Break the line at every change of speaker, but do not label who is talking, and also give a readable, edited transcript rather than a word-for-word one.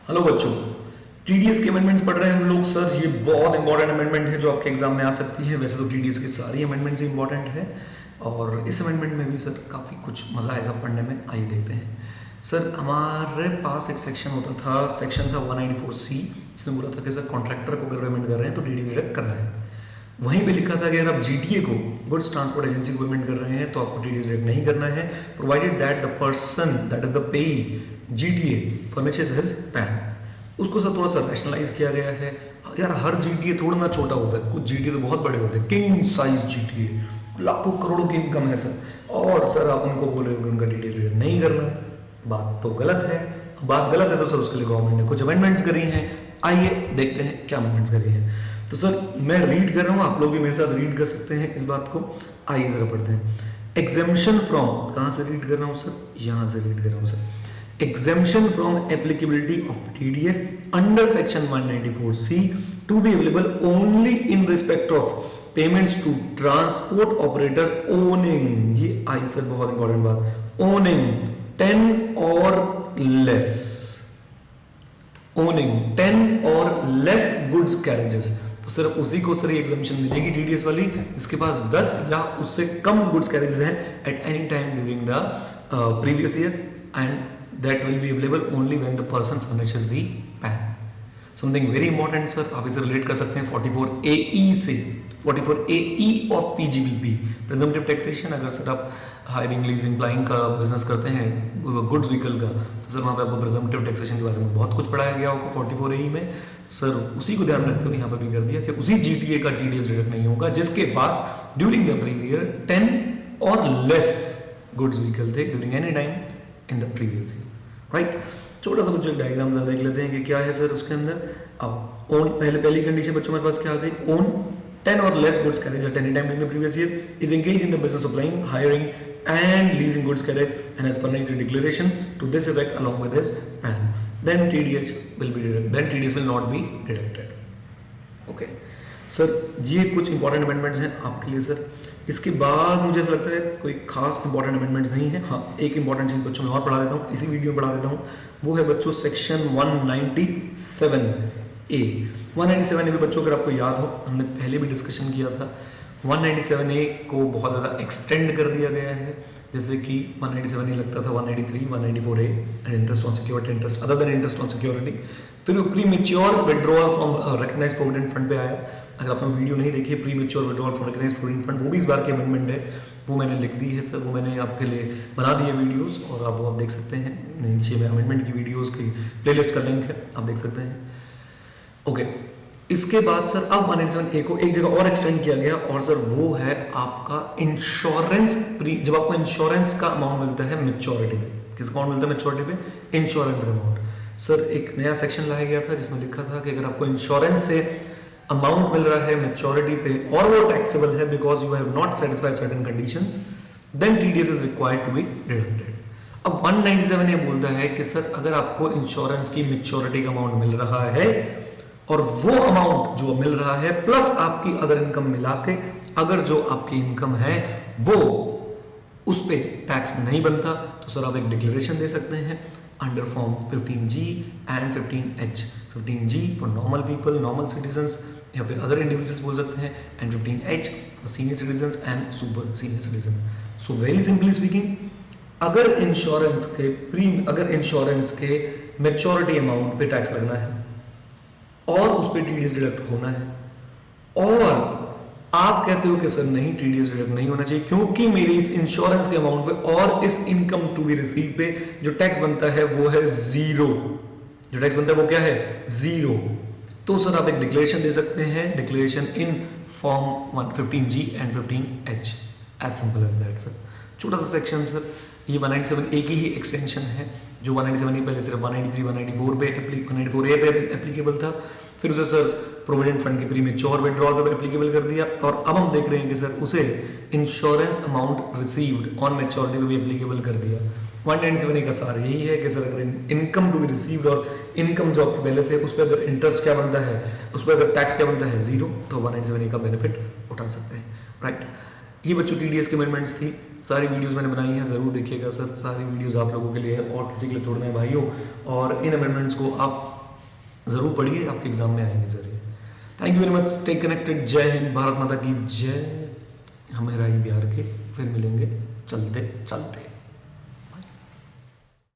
Hello बच्चों, TDS के amendments पढ़ रहे हैं हम लोग। सर ये बहुत इंपॉर्टेंट अमेंडमेंट है जो आपके एग्जाम में आ सकती है। वैसे तो टीडीएस की सारी अमेंडमेंट्स इंपॉर्टेंट है और इस अमेंडमेंट में भी सर काफ़ी कुछ मज़ा आएगा पढ़ने में। आइए देखते हैं। सर हमारे पास एक सेक्शन होता था, सेक्शन था 194C, जिसमें बोला था कि सर कॉन्ट्रैक्टर को अगर पेमेंट कर रहे हैं तो टीडीएस डिडक्ट करना है। वहीं पे लिखा था कि अगर आप जीटीए को, गुड्स ट्रांसपोर्ट एजेंसी को पेमेंट कर रहे हैं तो आपको टीडीएस डिडक्ट नहीं करना है, provided that the person that is the पेई जीटीए फर्निशेस हिज पैन। उसको सर थोड़ा सा रैशनलाइज किया गया है। यार हर जीटीए थोड़ा ना छोटा होता है, कुछ जीटीए तो बहुत बड़े होते हैं, किंग साइज जीटीए, लाखों करोड़ों की इनकम है सर। और सर आप उनको बोल रहे हो कि उनका टीडीएस डिडक्ट नहीं करना, बात तो गलत है। बात गलत है तो सर उसके लिए गवर्नमेंट ने कुछ अमेंडमेंट्स करी हैं। आइए देखते हैं क्या अमेंडमेंट्स करी हैं। तो सर मैं रीड कर रहा हूँ, आप लोग भी मेरे साथ रीड कर सकते हैं इस बात को। आइए जरा पढ़ते हैं। एग्जेम्पशन फ्रॉम, कहाँ से रीड कर रहा हूँ सर? यहाँ से रीड कर रहा हूँ sir. Exemption from applicability of TDS under section 194C to be available only in respect of payments to transport operators owning, ये आई सर बहुत इंपॉर्टेंट बात, owning 10 or less, owning 10 or less goods carriages। तो सिर्फ उसी को sir ये एग्जामिशन मिलेगी TDS वाली जिसके पास 10 या उससे कम गुड्स कैरेजेस हैं eight any time during the previous year, and that will be available only when the person furnishes the PAN। Something very important sir, आप इसे रिलेट कर सकते हैं 44AE से, 44AE of PGBP, presumptive taxation. अगर sir आप hiring leasing प्लाइंग का business करते हैं गुड्स व्हीकल का, तो सर वहाँ पे आपको प्रेजम्पटिव टैक्सेशन के बारे में बहुत कुछ पढ़ाया गया होगा 44AE में। सर उसी को ध्यान रखते हुए यहाँ पर भी कर दिया कि उसी जीटीए का टीडीएस डिडक्ट नहीं होगा जिसके पास ड्यूरिंग द प्रीवियस ईयर 10 और लेस गुड्स व्हीकल थे during any time in the previous year, right. छोटा सा बच्चों डायग्राम जरा देख लेते हैं कि क्या है सर उसके अंदर। अब ओन, पहली कंडीशन बच्चों मेरे पास क्या आ गई, ओन 10 और less goods carriage at any time during the previous year, is engage in the business supplying, hiring and leasing goods carriage and has furnished the declaration to this effect along with his PAN, then TDS will be deducted, then TDS will not be deducted. Okay sir, ये कुछ important amendments हैं आपके लिए sir. इसके बाद मुझे ऐसा लगता है कोई खास इंपॉर्टेंट अमेंडमेंट्स नहीं है। हाँ, एक इंपॉर्टेंट चीज़ बच्चों में और पढ़ा देता हूँ, इसी वीडियो में पढ़ा देता हूँ। वो है बच्चों सेक्शन 197A। 197A में बच्चों अगर आपको याद हो, हमने पहले भी डिस्कशन किया था, 197A को बहुत ज़्यादा एक्सटेंड कर दिया गया है। जैसे कि 197A लगता था 193, 194A and interest on security, interest other than interest on security. फिर premature withdrawal from recognised provident fund पे आया। अगर आपने वीडियो नहीं देखी है, premature withdrawal from recognised provident fund, वो भी इस बार की अमेंडमेंट है, वो मैंने लिख दी है सर, वो मैंने आपके लिए बना दी है वीडियोस और आप वो आप देख सकते हैं। नीचे में अमेंडमेंट की वीडियोस की प्लेलिस्ट का लिंक है, आप देख सकते हैं। ओके, इसके बाद सर अब 197A को एक जगह और एक्सटेंड किया गया और सर वो है आपका इंश्योरेंस प्री, जब आपको इंश्योरेंस का अमाउंट मिलता है मेच्योरिटी में, किसका अमाउंट मिलता है मेच्योरिटी में? इंश्योरेंस का अमाउंट। सर एक नया सेक्शन लाया गया था जिसमें लिखा था कि अगर आपको इंश्योरेंस से अमाउंट मिल रहा है मेच्योरिटी पे और वो टैक्सेबल है because you have not satisfied certain conditions, then TDS is required to be deducted. अब 197 ये बोलता है कि सर अगर आपको इंश्योरेंस की मेच्योरिटी का अमाउंट मिल रहा है और वो अमाउंट जो मिल रहा है प्लस आपकी अदर इनकम मिला के अगर जो आपकी इनकम है वो उस पे टैक्स नहीं बनता, तो सर आप एक डिक्लेरेशन दे सकते हैं under form 15G and 15H। 15G for normal people, normal citizens या फिर अदर इंडिविजुअल्स बोल सकते हैं, and 15H for senior citizens and super senior citizen. So very simply speaking, अगर इंश्योरेंस के मेच्योरिटी अमाउंट पे टैक्स लगना है और उस पर टीडीएस डिडक्ट होना है और आप कहते हो कि सर नहीं टीडीएस डिडक्ट नहीं होना चाहिए क्योंकि मेरी इस इंश्योरेंस के अमाउंट पे और इस इनकम टू बी रिसीव पे जो टैक्स बनता है वो है जीरो, जो टैक्स बनता है वो क्या है? जीरो। तो सर आप एक डिक्लेरेशन दे सकते हैं, declaration in form 15G and 15H, as simple as that sir. छोटा सा सेक्शन सर, ये 197A की ही एक्सटेंशन है। जो 197A पहले सिर्फ 193, 194A पे एप्लीकेबल था, फिर उसे सर प्रोविडेंट फंड के प्री मेच्योर विड्रॉल पे एप्लीकेबल कर दिया और अब हम देख रहे हैं कि सर उसे insurance amount received on maturity पे भी एप्लीकेबल कर दिया। 197A का सार यही है कि सर अगर इनकम टू बी रिसीव्ड और इनकम जो आपकी पहले से उस पर अगर इंटरेस्ट क्या बनता है, उस पर अगर टैक्स क्या बनता है जीरो, तो 197A का बेनिफिट उठा सकते हैं, राइट। ये बच्चों TDS की अमेंडमेंट्स थी। सारी वीडियोस मैंने बनाई हैं, ज़रूर देखिएगा सर। सारी वीडियोस आप लोगों के लिए है और किसी के लिए थोड़े नहीं भाइयों। और इन अमेंडमेंट्स को आप ज़रूर पढ़िए, आपके एग्जाम में आएंगे सर ये। Thank you very much, stay connected. जय हिंद, भारत माता की जय। हमें राही बिहार के, फिर मिलेंगे चलते चलते।